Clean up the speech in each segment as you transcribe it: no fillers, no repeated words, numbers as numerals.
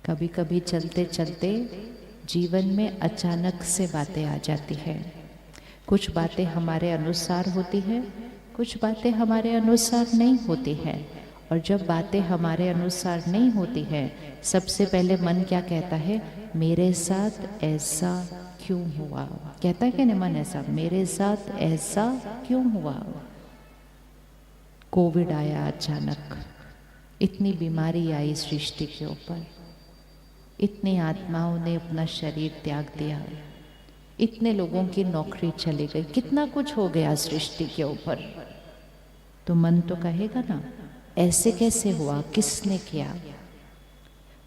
कभी कभी चलते चलते जीवन में अचानक से बातें आ जाती है। कुछ बातें हमारे अनुसार होती है, कुछ बातें हमारे अनुसार नहीं होती है। और जब बातें हमारे अनुसार नहीं होती है, सबसे पहले मन क्या कहता है? मेरे साथ ऐसा क्यों हुआ? कहता है कि नहीं मन ऐसा, मेरे साथ ऐसा क्यों हुआ? कोविड आया अचानक, इतनी बीमारी आई सृष्टि के ऊपर, इतनी आत्माओं ने अपना शरीर त्याग दिया, इतने लोगों की नौकरी चली गई, कितना कुछ हो गया सृष्टि के ऊपर। तो मन तो कहेगा ना, ऐसे कैसे हुआ, किसने किया?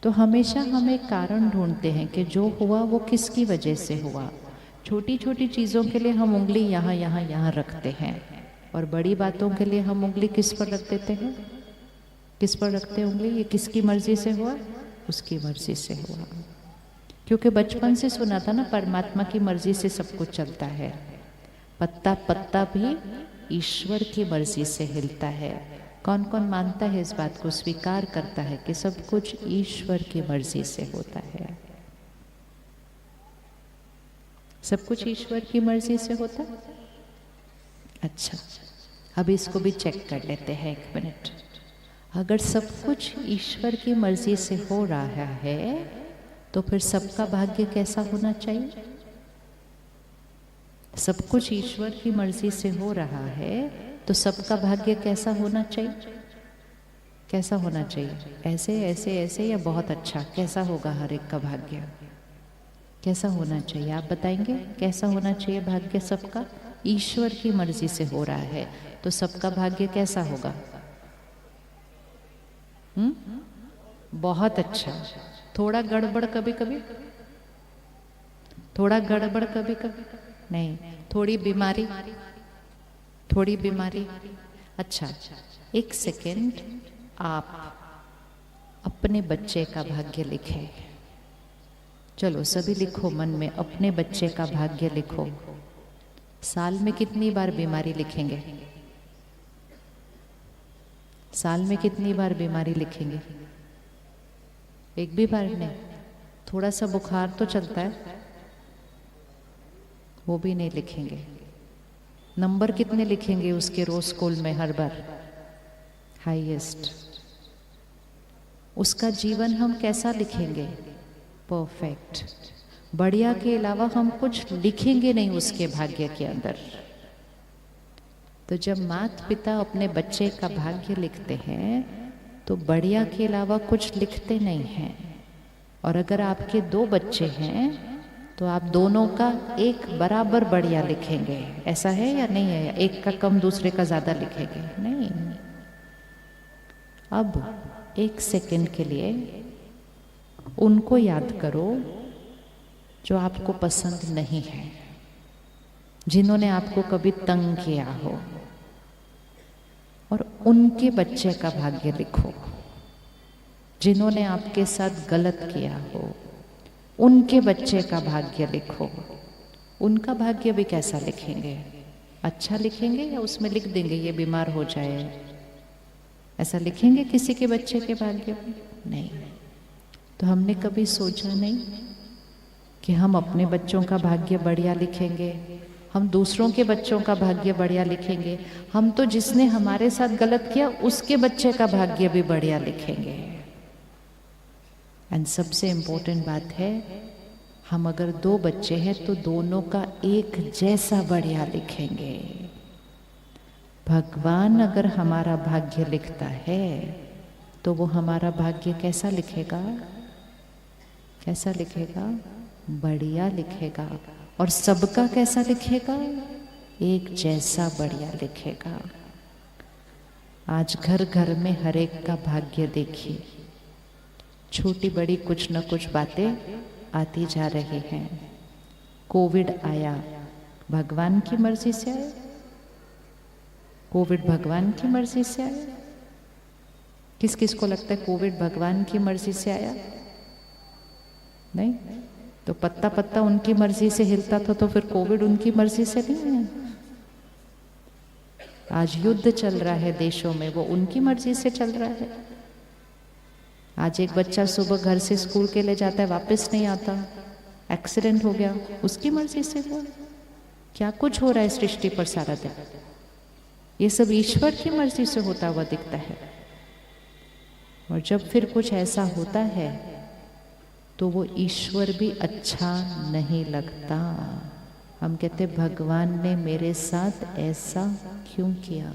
तो हमेशा हम एक कारण ढूंढते हैं कि जो हुआ वो किसकी वजह से हुआ। छोटी छोटी चीज़ों के लिए हम उंगली यहाँ यहाँ यहाँ रखते हैं, और बड़ी बातों के लिए हम उंगली किस पर रख देते हैं? किस पर रखते हैं उंगली? ये किसकी मर्जी से हुआ? उसकी मर्जी से हुआ। क्योंकि बचपन से सुना था ना, परमात्मा की मर्जी से सब कुछ चलता है। पत्ता पत्ता भी ईश्वर की मर्जी से हिलता है। कौन कौन मानता है इस बात को, स्वीकार करता है कि सब कुछ ईश्वर की मर्जी से होता है? सब कुछ ईश्वर की मर्जी से होता है। अच्छा, अब इसको भी चेक कर लेते हैं, एक मिनट। अगर सब कुछ ईश्वर की मर्जी से हो रहा है, तो फिर सबका भाग्य कैसा होना चाहिए? सब कुछ ईश्वर की मर्जी से हो रहा है, तो सबका भाग्य कैसा होना चाहिए? कैसा होना चाहिए? ऐसे ऐसे ऐसे या बहुत अच्छा? कैसा होगा हर एक का भाग्य? कैसा होना चाहिए? आप बताएंगे कैसा होना चाहिए भाग्य सबका? ईश्वर की मर्जी से हो रहा है, तो सबका भाग्य कैसा होगा? बहुत अच्छा। थोड़ा गड़बड़ कभी कभी, थोड़ा गड़बड़ कभी कभी नहीं, थोड़ी बीमारी, थोड़ी बीमारी। अच्छा, एक सेकेंड, आप अपने बच्चे का भाग्य लिखें। चलो सभी लिखो, मन में अपने बच्चे का भाग्य लिखो। साल में कितनी बार बीमारी लिखेंगे? साल में कितनी बार बीमारी लिखेंगे? एक भी बार नहीं। थोड़ा सा बुखार तो चलता है, वो भी नहीं लिखेंगे। नंबर कितने लिखेंगे उसके रोज स्कूल में हर बार? हाईएस्ट। उसका जीवन हम कैसा लिखेंगे? परफेक्ट। बढ़िया के अलावा हम कुछ लिखेंगे नहीं उसके भाग्य के अंदर। तो जब माता पिता अपने बच्चे का भाग्य लिखते हैं, तो बढ़िया के अलावा कुछ लिखते नहीं हैं। और अगर आपके 2 बच्चे हैं, तो आप दोनों का एक बराबर बढ़िया लिखेंगे। ऐसा है या नहीं है? एक का कम दूसरे का ज्यादा लिखेंगे? नहीं। अब एक सेकंड के लिए उनको याद करो जो आपको पसंद नहीं है, जिन्होंने आपको कभी तंग किया हो, और उनके बच्चे का भाग्य लिखो। जिन्होंने आपके साथ गलत किया हो, उनके बच्चे का भाग्य लिखो। उनका भाग्य भी कैसा लिखेंगे? अच्छा लिखेंगे या उसमें लिख देंगे ये बीमार हो जाए? ऐसा लिखेंगे किसी के बच्चे के भाग्य में? नहीं। तो हमने कभी सोचा नहीं कि हम अपने बच्चों का भाग्य बढ़िया लिखेंगे, हम दूसरों के बच्चों का भाग्य बढ़िया लिखेंगे, हम तो जिसने हमारे साथ गलत किया उसके बच्चे का भाग्य भी बढ़िया लिखेंगे। एंड सबसे इम्पोर्टेंट बात है, हम अगर 2 बच्चे हैं तो दोनों का एक जैसा बढ़िया लिखेंगे। भगवान अगर हमारा भाग्य लिखता है, तो वो हमारा भाग्य कैसा लिखेगा? कैसा लिखेगा? बढ़िया लिखेगा। और सबका कैसा लिखेगा? एक जैसा बढ़िया लिखेगा। आज घर घर में हर एक का भाग्य देखिए, छोटी बड़ी कुछ न कुछ बातें आती जा रही हैं। कोविड आया, भगवान की मर्जी से आया? कोविड भगवान की मर्जी से आया? किस किस को लगता है कोविड भगवान की मर्जी से आया? नहीं। तो पत्ता पत्ता उनकी मर्जी से हिलता था, तो फिर कोविड उनकी मर्जी से नहीं है। आज युद्ध चल रहा है देशों में, वो उनकी मर्जी से चल रहा है। आज एक बच्चा सुबह घर से स्कूल के लिए जाता है, वापस नहीं आता, एक्सीडेंट हो गया, उसकी मर्जी से हुआ। क्या कुछ हो रहा है सृष्टि पर सारा दिन, ये सब ईश्वर की मर्जी से होता हुआ दिखता है। और जब फिर कुछ ऐसा होता है तो वो ईश्वर भी अच्छा नहीं लगता। हम कहते भगवान ने मेरे साथ ऐसा क्यों किया।